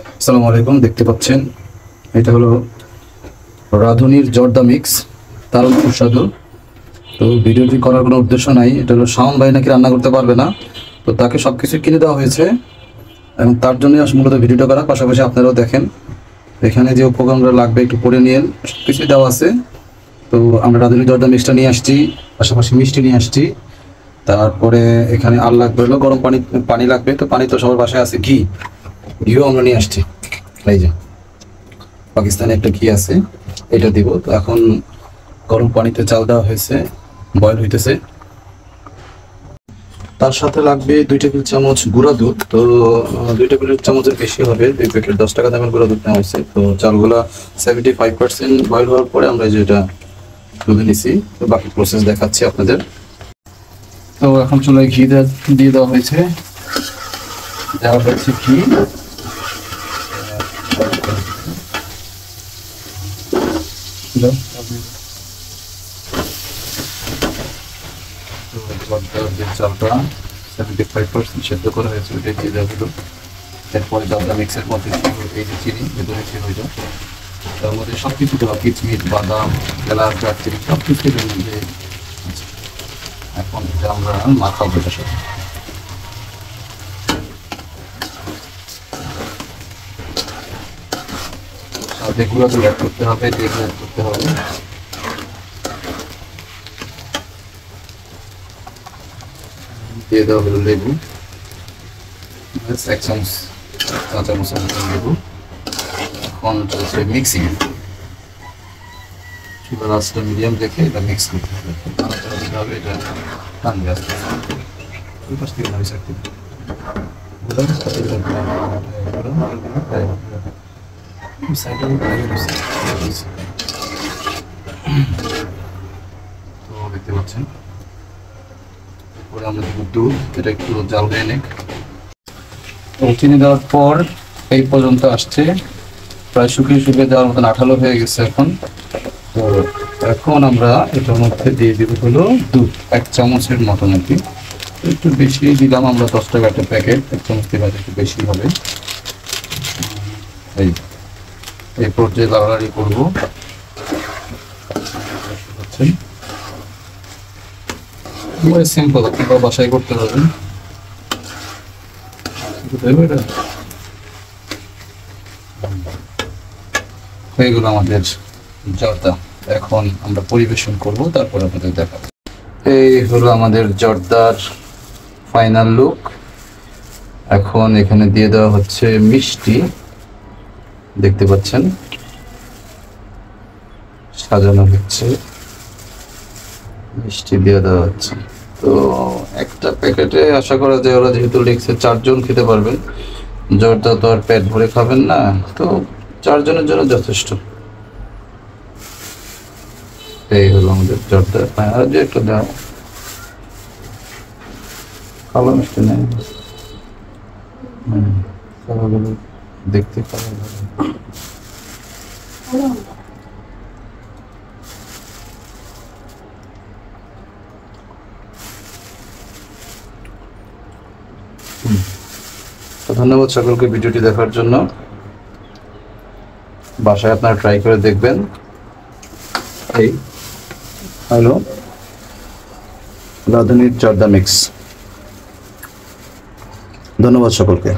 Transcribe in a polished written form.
আসসালামু আলাইকুম, দেখতে পাচ্ছেন এটা হলো রাঁধুনির জর্দা মিক্স, দারুণ সুস্বাদু। তো ভিডিওটি করার কোনো উদ্দেশ্য নাই, এটা হলো শাওন ভাই নাকি রান্না করতে পারবে না, তো তাকে সব কিছু কিনে দেওয়া হয়েছে এবং তার জন্যই মূলত ভিডিওটা করা। পাশাপাশি আপনারাও দেখেন এখানে যে উপকরণগুলো লাগবে একটু পড়ে নিন, সব কিছুই দেওয়া আছে। তো আমরা রাঁধুনির জর্দা মিক্সটা নিয়ে আসছি, পাশাপাশি মিষ্টি নিয়ে আসছি। তারপরে এখানে আর লাগবে হলো গরম পানি লাগবে। তো পানি তো সবার বাসায় আছে, ঘিও আমরা নিয়ে আসছি। এই যে পাকিস্তানে একটা ঘি আছে, এটা দিব। তো এখন গরম পানিতে চাল দেওয়া হয়েছে, বয়েল হইতেছে। তার সাথে লাগবে 2 টেবিল চামচ গুঁড়া দুধ। তো 2 টেবিল চামচের বেশি হবে, 2 প্যাকেট 10 টাকা দামের গুঁড়া দুধ নেওয়া হয়েছে। তো চালগুলা 75% বয়েল হওয়ার পরে আমরা যেটা তুলে নিছি, তো বাকি প্রসেস দেখাচ্ছি আপনাদের। তো এখন চুলায় ঘি দিয়ে দেওয়া হয়েছে ঘি। চালটা 75% সেদ্ধ করা হয়েছে, ওইটাই দিয়ে দেওয়া হলো। এরপরে জর্দা মিক্সের মধ্যে এই যে চিনি, ভেতরে চিনি হইল, তার মধ্যে সব কিছু দেওয়া, কিচমিচ, বাদাম, এলাচ, দারচিনি সব কিছু মধ্যে। এখন এটা আমরা মাখাবো এটার সাথে। সাথে গুঁড়া দুধ অ্যাড করতে হবে, তেল অ্যাড করতে হবে। দিয়ে দেওয়া হলো লেবু, 1 চামচ, চা চামচের মতো লেবু। এখন চলছে মিক্সিং, চুলার আঁচটা মিডিয়াম রেখে এটা মিক্স করতে হবে। নাড়াচাড়া দিতে হবে, এটা টানবে আস্তে আস্তে। ওই পাশ থেকে নাড়ি চাড়তে হবে। তো দেখতে পাচ্ছেন, এরপরে আমরা দেবো দুধ, এটা একটু জাল দিয়ে নিক। চিনি দেওয়ার পর এই পর্যন্ত আসছে, প্রায় শুকিয়ে যাওয়ার মতন আঠালো হয়ে গেছে এখন। তো এখন আমরা এটার মধ্যে দিয়ে দিব হলো দুধ, 1 চামচের মতন আর কি। একটু বেশি দিলাম আমরা, 10 টাকা একটা প্যাকেট, 1 চামচ দিলে একটু বেশি হবে। এই পর্যায়ে লাড়াড়ি করবো। সিম্পল, আপনারা বাসায় করতে পারবেন। হয়ে গেল আমাদের জর্দা। এখন আমরা পরিবেশন করব, তারপর আপনাদের দেখাবো। এই হলো আমাদের জর্দার ফাইনাল লুক। এখন এখানে দিয়ে দেওয়া হচ্ছে মিষ্টি, দেখতে পাচ্ছেন সাজানো হচ্ছে, মিষ্টি দিয়ে দেওয়া হচ্ছে। তো একটা প্যাকেটে আশা করা যায়, ওরা যেহেতু লিখছে 4 জন খেতে পারবেন, জর্দা তো আর পেট ভরে খাবেন না, তো 4 জনের জন্য যথেষ্ট। এই হলো আমাদের জর্দা। আর যে একটা দাও, কালো মিষ্টি নেই, কালোগুলো দেখতে কালো লাগে। তো ধন্যবাদ সকলকে ভিডিওটি দেখার জন্য। বাসায় আপনারা ট্রাই করে দেখবেন। এই হলো রাঁধুনির জর্দা মিক্স। ধন্যবাদ সকলকে।